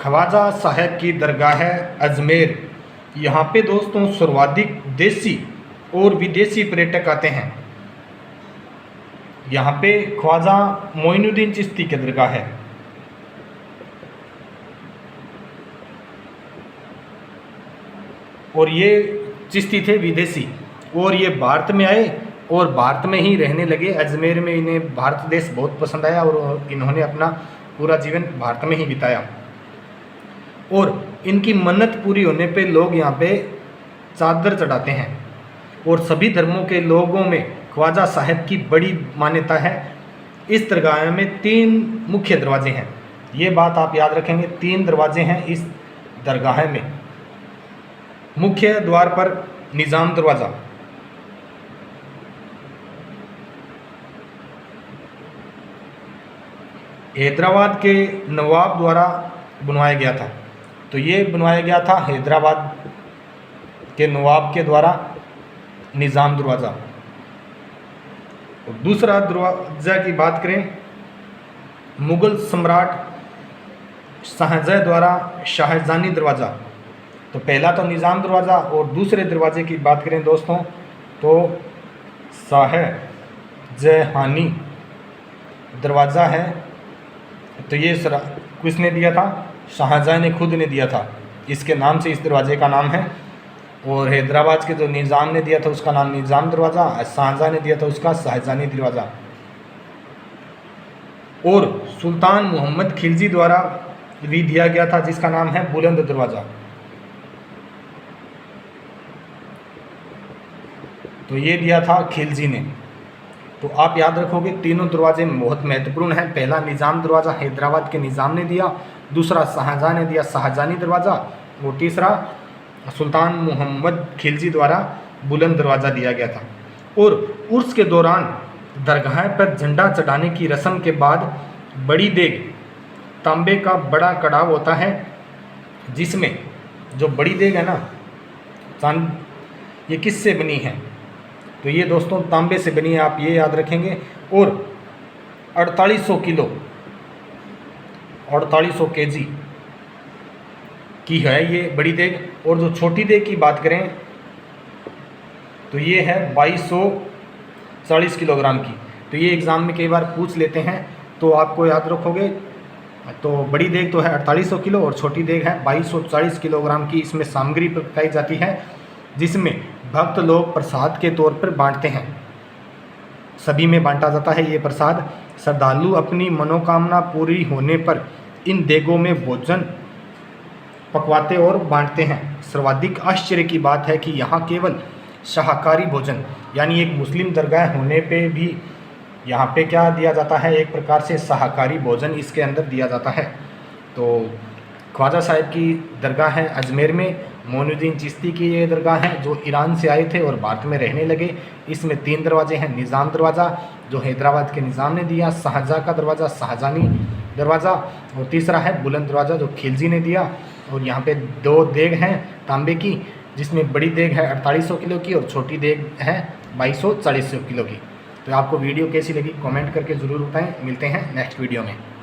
ख्वाजा साहब की दरगाह अजमेर। यहाँ पे दोस्तों सर्वाधिक देसी और विदेशी पर्यटक आते हैं। यहाँ पे ख्वाजा मोइनुद्दीन चिश्ती की दरगाह है। और ये चिश्ती थे विदेशी, और ये भारत में आए और भारत में ही रहने लगे। अजमेर में इन्हें भारत देश बहुत पसंद आया और इन्होंने अपना पूरा जीवन भारत में ही बिताया। और इनकी मन्नत पूरी होने पे लोग यहाँ पे चादर चढ़ाते हैं। और सभी धर्मों के लोगों में ख्वाजा साहब की बड़ी मान्यता है। इस दरगाह में 3 मुख्य दरवाजे हैं। ये बात आप याद रखेंगे, 3 दरवाजे हैं इस दरगाह में। मुख्य द्वार पर निज़ाम दरवाज़ा, हैदराबाद के नवाब द्वारा बनवाया गया था। तो ये बनवाया गया था हैदराबाद के नवाब के द्वारा निज़ाम दरवाज़ा। और दूसरा दरवाज़ा की बात करें, मुग़ल सम्राट शाहजहाँ द्वारा शाहजहानी दरवाज़ा। तो पहला तो निज़ाम दरवाज़ा, और दूसरे दरवाजे की बात करें दोस्तों तो शाहजहानी दरवाज़ा है। तो ये किसने दिया था? शाहजहाँ ने खुद ने दिया था। इसके नाम से इस दरवाजे का नाम है। और हैदराबाद के जो निज़ाम ने दिया था उसका नाम निज़ाम दरवाज़ा, शाहजहाँ ने दिया था उसका शाहजहानी दरवाज़ा। और सुल्तान मोहम्मद खिलजी द्वारा भी दिया गया था जिसका नाम है बुलंद दरवाज़ा। तो ये दिया था खिलजी ने। तो आप याद रखोगे तीनों दरवाजे बहुत महत्वपूर्ण हैं। पहला निज़ाम दरवाज़ा हैदराबाद के निज़ाम ने दिया, दूसरा शाहजहाँ ने दिया शाहजहानी दरवाज़ा, और तीसरा सुल्तान मोहम्मद खिलजी द्वारा बुलंद दरवाज़ा दिया गया था। और उर्स के दौरान दरगाह पर झंडा चढ़ाने की रस्म के बाद बड़ी देग, तांबे का बड़ा कड़ाव होता है, जिसमें जो बड़ी देग है ना चांद, ये किससे बनी है? तो ये दोस्तों तांबे से बनी है, आप ये याद रखेंगे। और 4800 किलो 4800 केजी की है ये बड़ी देग। और जो छोटी देग की बात करें तो ये है 2240 किलोग्राम की। तो ये एग्ज़ाम में कई बार पूछ लेते हैं, तो आपको याद रखोगे। तो बड़ी देग तो है 4800 किलो और छोटी देग है 2240 किलोग्राम की। इसमें सामग्री पकाई जाती है जिसमें भक्त लोग प्रसाद के तौर पर बांटते हैं। सभी में बांटा जाता है ये प्रसाद। श्रद्धालु अपनी मनोकामना पूरी होने पर इन देगों में भोजन पकवाते और बांटते हैं। सर्वाधिक आश्चर्य की बात है कि यहाँ केवल शाकाहारी भोजन, यानी एक मुस्लिम दरगाह होने पे भी यहाँ पे क्या दिया जाता है? एक प्रकार से शाकाहारी भोजन इसके अंदर दिया जाता है। तो ख्वाजा साहब की दरगाह है अजमेर में। मोइनुद्दीन चिश्ती की ये दरगाह है जो ईरान से आए थे और भारत में रहने लगे। इसमें 3 दरवाजे हैं। निज़ाम दरवाज़ा जो हैदराबाद के निज़ाम ने दिया, शाहजहाँ का दरवाज़ा शाहजहानी दरवाज़ा, और तीसरा है बुलंद दरवाज़ा जो खिलजी ने दिया। और यहाँ पे 2 देग हैं तांबे की, जिसमें बड़ी देग है 4800 किलो की और छोटी देग है 2240 किलो की। तो आपको वीडियो कैसी लगी कमेंट करके ज़रूर बताएं। मिलते हैं नेक्स्ट वीडियो में।